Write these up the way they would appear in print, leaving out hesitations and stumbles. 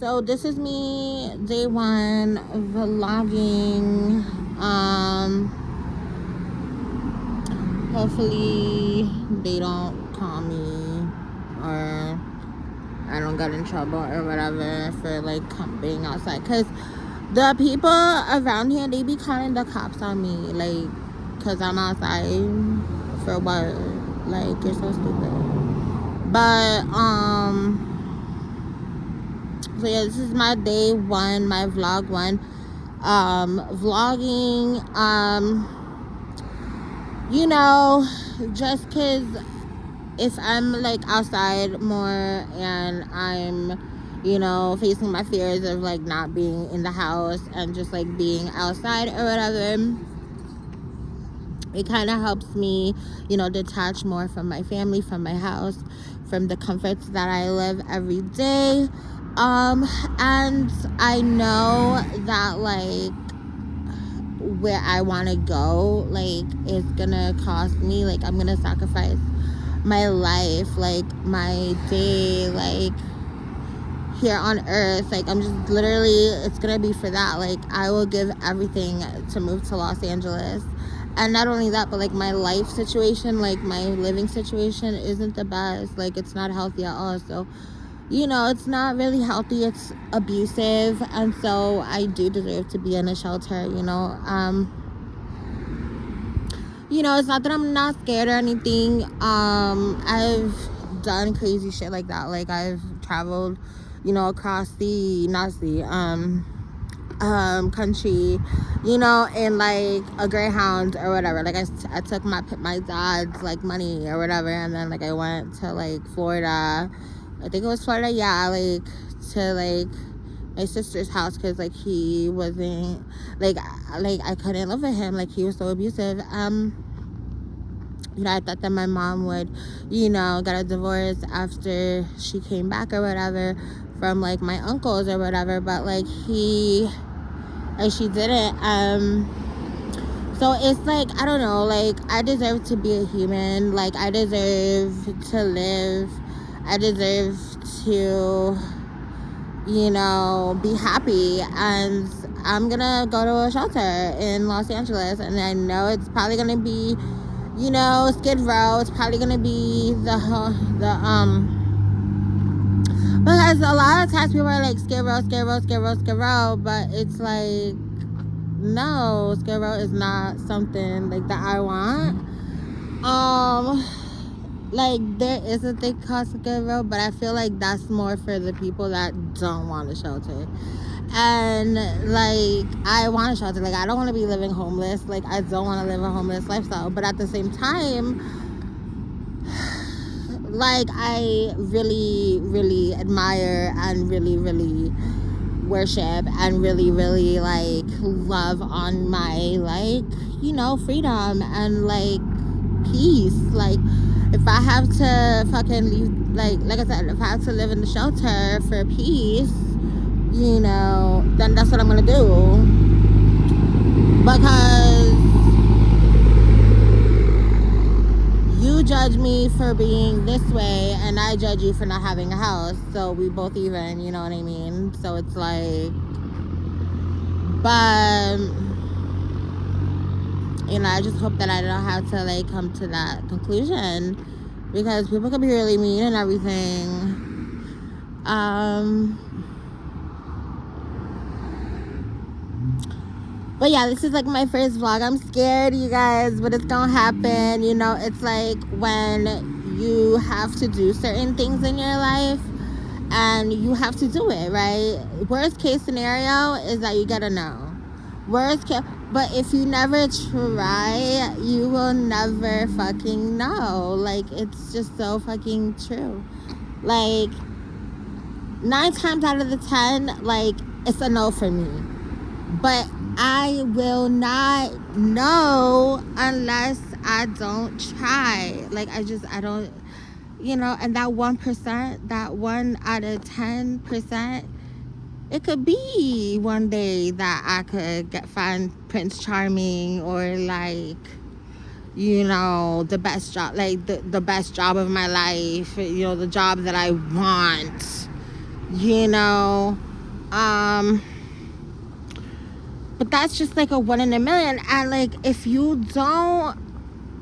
So this is me, day one, vlogging. Hopefully they don't call me or I don't get in trouble or whatever for like being outside. Cause the people around here, they be calling the cops on me, like, cause I'm outside for what? Like, you're so stupid. But so yeah, this is my day one, my vlog one. Vlogging, you know, just cause if I'm like outside more and I'm, you know, facing my fears of like not being in the house and just like being outside or whatever, it kind of helps me, you know, detach more from my family, from my house, from the comforts that I live every day. And I know that like where I want to go, like, it's gonna cost me, like, I'm gonna sacrifice my life, like my day, like here on earth. Like, I'm just literally, it's gonna be for that. Like, I will give everything to move to Los Angeles. And not only that, but like my life situation, like my living situation isn't the best. Like, it's not healthy at all. So, you know, it's not really healthy, it's abusive. And so I do deserve to be in a shelter, you know. You know, it's not that I'm not scared or anything. I've done crazy shit like that. Like, I've traveled, you know, across the country, you know, in like a Greyhound or whatever. Like, I took my dad's like money or whatever, and then like I went to like Florida. I think it was Florida, yeah, like to like my sister's house, because like he wasn't like I couldn't live with him, like he was so abusive. You know, I thought that my mom would, you know, get a divorce after she came back or whatever from like my uncles or whatever, but like she didn't. So it's like, I don't know, like I deserve to be a human, like I deserve to live, I deserve to, you know, be happy. And I'm gonna go to a shelter in Los Angeles, and I know it's probably gonna be, you know, Skid Row. It's probably gonna be because a lot of times people are like Skid Row, Skid Row, Skid Row, Skid Row, but it's like, no, Skid Row is not something like that I want. Like, there is a thing called Skid Row, but I feel like that's more for the people that don't want a shelter. And like, I want a shelter. Like, I don't want to be living homeless. Like, I don't want to live a homeless lifestyle. But at the same time, like, I really, really admire and really, really worship and really, really like love on my, like, you know, freedom and like peace. Like, if I have to fucking leave, like I said, if I have to live in the shelter for peace, you know, then that's what I'm gonna do. Because you judge me for being this way and I judge you for not having a house, so we both even, you know what I mean? So it's like, but you know, I just hope that I don't have to like come to that conclusion, because people can be really mean and everything. But yeah, this is like my first vlog. I'm scared, you guys, but it's gonna happen. You know, it's like when you have to do certain things in your life and you have to do it, right? Worst case scenario is that you get a no. But if you never try, you will never fucking know. Like, it's just so fucking true. Like, 9 times out of the 10, like, it's a no for me. But I will not know unless I don't try. Like, I don't, you know, and that 1%, that 1 out of 10%, it could be one day that I could find Prince Charming, or like, you know, the best job, like the best job of my life, you know, the job that I want, you know. But that's just like a 1 in a million. And like, if you don't,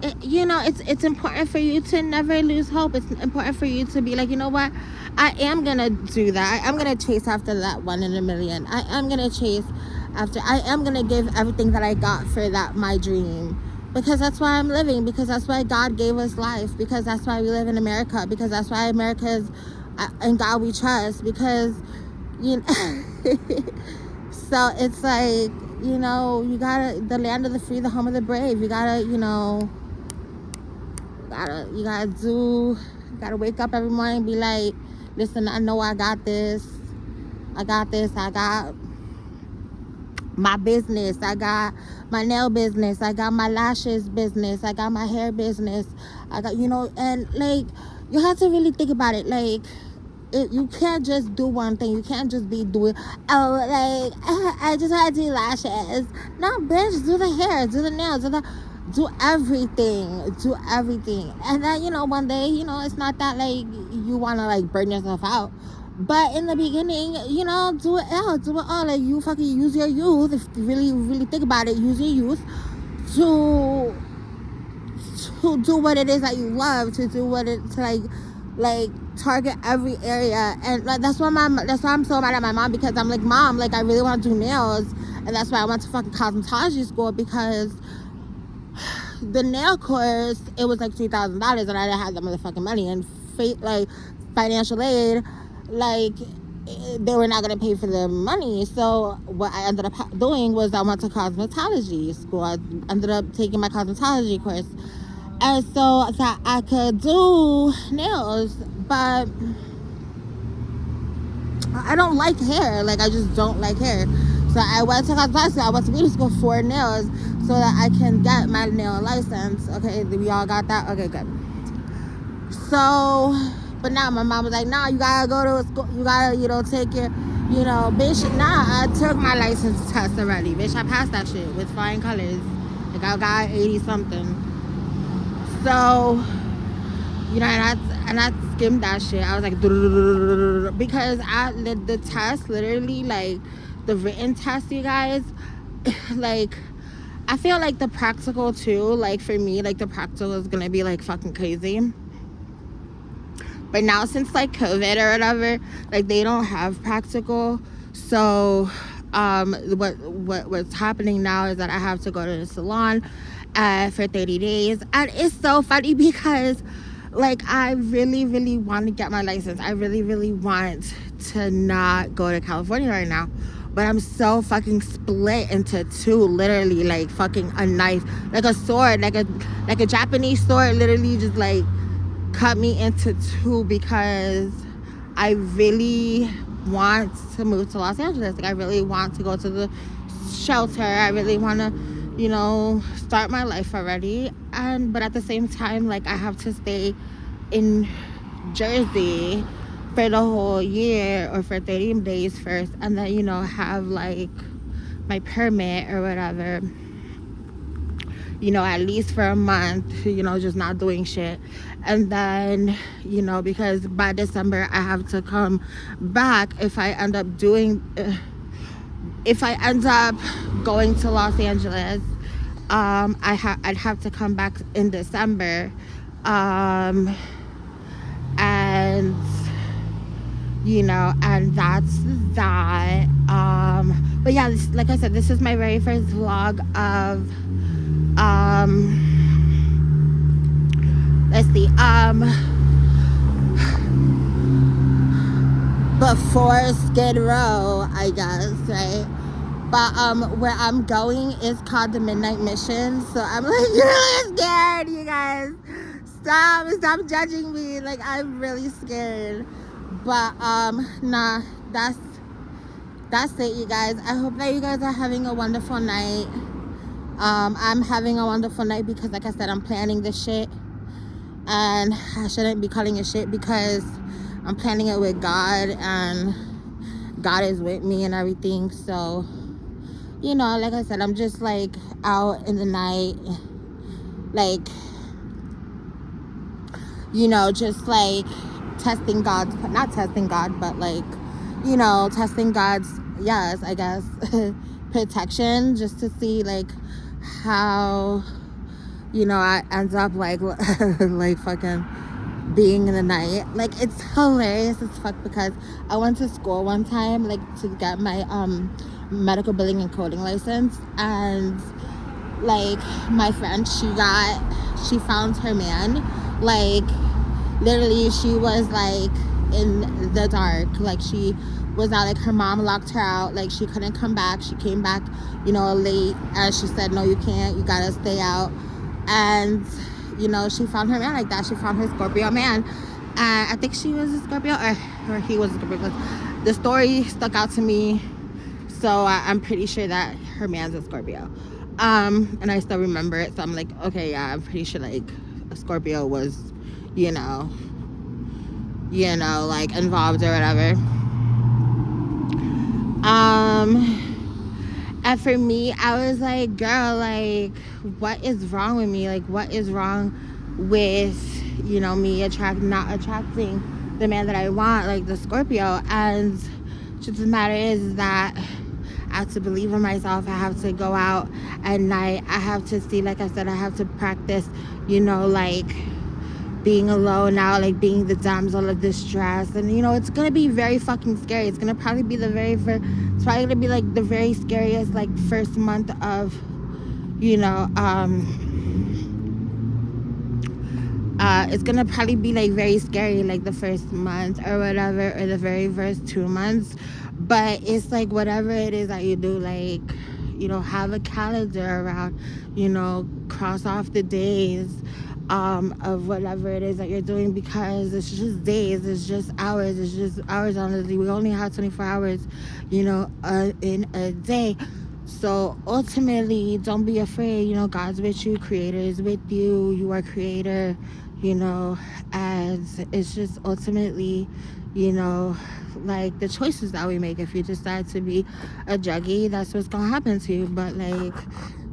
it's important for you to never lose hope. It's important for you to be like, you know what, I am gonna do that. I am gonna chase after that 1 in a million. I am gonna chase after, I am gonna give everything that I got for that, my dream, because that's why I'm living, because that's why God gave us life, because that's why we live in America, because that's why America is, and God we trust, because you know. So it's like, you gotta, the land of the free, the home of the brave. You gotta, you gotta wake up every morning and be like, listen, I know I got this. I got my business. I got my nail business. I got my lashes business. I got my hair business. I got, and like, you have to really think about it. Like, you can't just do one thing. You can't just be doing, I just want to do lashes. No, bitch, do the hair, do the nails, do everything. And then, one day, it's not that like you want to like burn yourself out. But in the beginning, do it all. Like, you fucking use your youth. If you really, really think about it, use your youth to do what it is that you love, to do what it, to like target every area. And like, that's why I'm so mad at my mom, because I'm like, Mom, like, I really want to do nails. And that's why I went to fucking cosmetology school, because the nail course, it was like $3,000, and I didn't have that motherfucking money. And like financial aid, like, they were not going to pay for the money. So what I ended up doing was I went to cosmetology school. I ended up taking my cosmetology course, and so that I could do nails. But I don't like hair. Like, I just don't like hair. So I went to cosmetology. I went to beauty school for nails so that I can get my nail license. Okay, we all got that? Okay, good. So, but now my mom was like, nah, you gotta go to school. You gotta, take your, bitch. Nah, I took my license test already. Bitch, I passed that shit with flying colors. Like, I got 80 something. So, and I skimmed that shit. I was like, because the test, literally, like, the written test, you guys, like, I feel like the practical too, like, for me, like, the practical is gonna be like fucking crazy. But now, since like COVID or whatever, like, they don't have practical. So what's happening now is that I have to go to the salon for 30 days. And it's so funny because, like, I really, really want to get my license. I really, really want to not go to California right now. But I'm so fucking split into two, literally, like fucking a knife, like a sword, like a Japanese sword, literally just like cut me into two, because I really want to move to Los Angeles. Like, I really want to go to the shelter. I really want to, start my life already. But at the same time, like, I have to stay in Jersey for the whole year, or for 30 days first, and then, have like my permit or whatever, at least for a month, just not doing shit. And then, because by December I have to come back. If I end up going to Los Angeles, I'd have to come back in December, and and that's that. But yeah, like I said, this is my very first vlog of let's see, before Skid Row, I guess, right? But where I'm going is called the Midnight Mission. So I'm like really scared, you guys. Stop judging me. Like, I'm really scared. But nah, that's it, you guys. I hope that you guys are having a wonderful night. I'm having a wonderful night because, like I said, I'm planning this shit, and I shouldn't be calling it shit, because I'm planning it with God, and God is with me and everything. So, like I said, I'm just like out in the night, like, just like not testing God, but like, testing God's yes, I guess, protection, just to see like how, I end up like like fucking being in the night. Like, it's hilarious as fuck because I went to school one time like to get my medical billing and coding license, and like my friend, she found her man, like literally she was like in the dark, like she was out, like her mom locked her out, like she couldn't come back. She came back late, and she said, no, you can't, you gotta stay out. And she found her man like that. She found her Scorpio man, and I think she was a Scorpio, or he was a Scorpio, but the story stuck out to me, so I'm pretty sure that her man's a Scorpio. And I still remember it, so I'm like, okay, yeah, I'm pretty sure like a Scorpio was like involved or whatever. And for me, I was like, girl, like, what is wrong with me? Like, what is wrong with, me not attracting the man that I want, like the Scorpio? And truth of the matter is that I have to believe in myself. I have to go out at night. I have to see, like I said, I have to practice, like being alone now, like being the damsel of distress. And it's gonna be very fucking scary. It's gonna probably be it's probably gonna be like the very scariest like first month of it's gonna probably be like very scary, like the first month or whatever, or the very first 2 months. But it's like whatever it is that you do, like have a calendar around, cross off the days of whatever it is that you're doing, because it's just days, it's just hours on the day. We only have 24 hours in a day. So ultimately, don't be afraid. God's with you, creator is with you, you are creator, and it's just ultimately like the choices that we make. If you decide to be a juggy, that's what's gonna happen to you. But like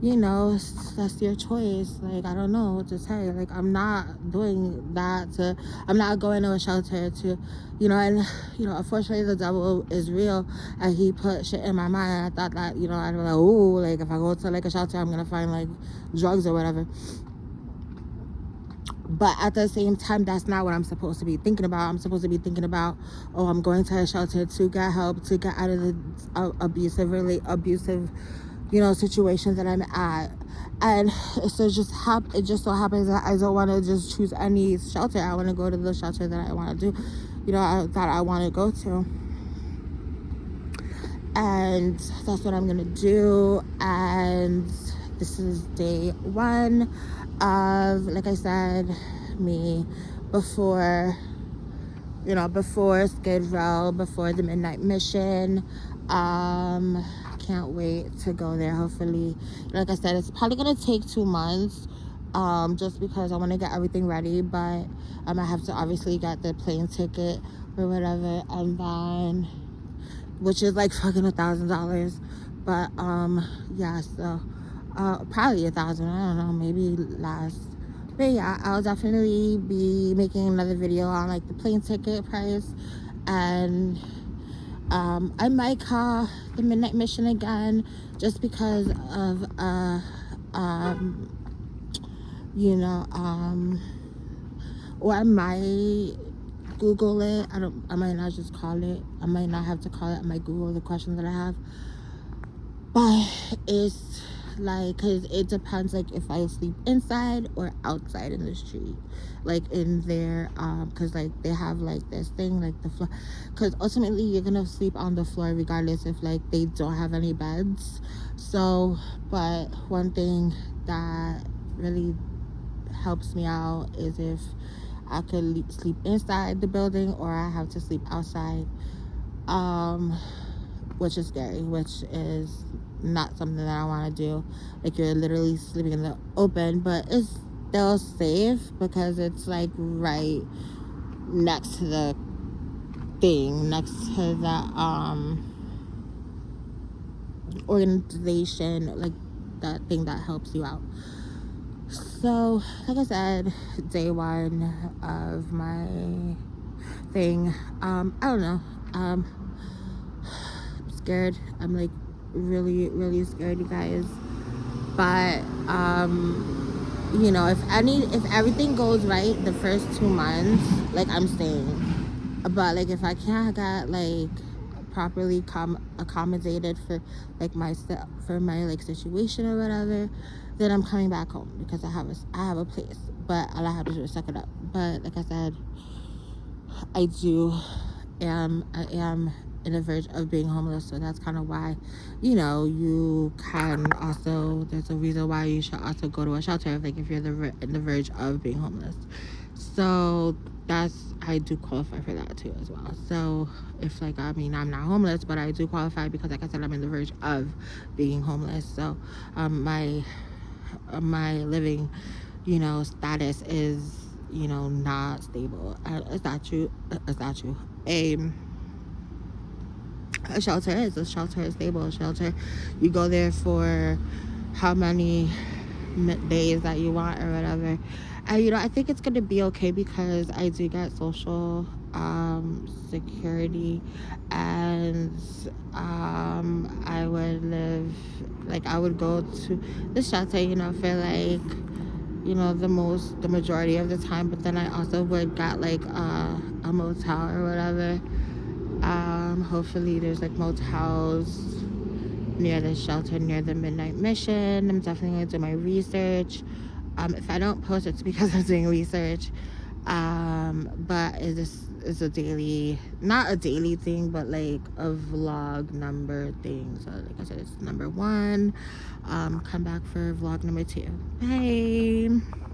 that's your choice. Like, I don't know what to say. Like, I'm not doing that I'm not going to a shelter to and unfortunately the devil is real, and he put shit in my mind. I thought that I'd be like, oh, like if I go to like a shelter, I'm gonna find like drugs or whatever. But at the same time, that's not what I'm supposed to be thinking about. I'm supposed to be thinking about, oh, I'm going to a shelter to get help, to get out of the abusive situations that I'm at. And so it just so happens that I don't want to just choose any shelter. I want to go to the shelter that I want to do, that I want to go to. And that's what I'm going to do. And this is day 1 of, like I said, me before Skid Row, before the Midnight Mission. Can't wait to go there. Hopefully, like I said, it's probably gonna take 2 months, just because I want to get everything ready. But I have to obviously get the plane ticket or whatever, and then, which is like fucking $1,000. But yeah, so probably 1,000. I don't know, maybe less. But yeah, I'll definitely be making another video on like the plane ticket price, and I might call the Midnight Mission again, just because of or I might Google it. I might not just call it. I might not have to call it. I might Google the questions that I have. But it's like, because it depends, like if I sleep inside or outside in the street, like in there, because like they have like this thing, like the floor, because ultimately you're gonna sleep on the floor regardless if like they don't have any beds. So, but one thing that really helps me out is if I could sleep inside the building, or I have to sleep outside, which is scary, which is not something that I want to do. Like, you're literally sleeping in the open, but it's still safe because it's like right next to the thing, next to the organization, like that thing that helps you out. So, like I said, day 1 of my thing. I don't know. scared. I'm like really, really scared, you guys. But you know, if everything goes right the first 2 months, like, I'm staying. But like if I can't get like properly accommodated for like for my like situation or whatever, then I'm coming back home because I have a place. But all I have to do is suck it up. But like I said, I am in the verge of being homeless, so that's kind of why, you know, you can also, there's a reason why you should also go to a shelter if you're in the verge of being homeless. So I do qualify for that too as well. So if I'm not homeless, but I do qualify because like I said, I'm in the verge of being homeless. So my living, you know, status is, you know, not stable. It's not true. A shelter is stable. A shelter, you go there for how many days that you want or whatever. You know, I think it's gonna be okay because I do get social security, and I would go to the shelter, you know, for like, you know, the majority of the time. But then I also would get like a motel or whatever. Hopefully there's like motels near the shelter, near the Midnight Mission. I'm definitely going to do my research. If I don't post, it's because I'm doing research. But it's a daily, not a daily thing, but like a vlog number thing. So like I said, it's number 1. Come back for vlog number 2. Bye.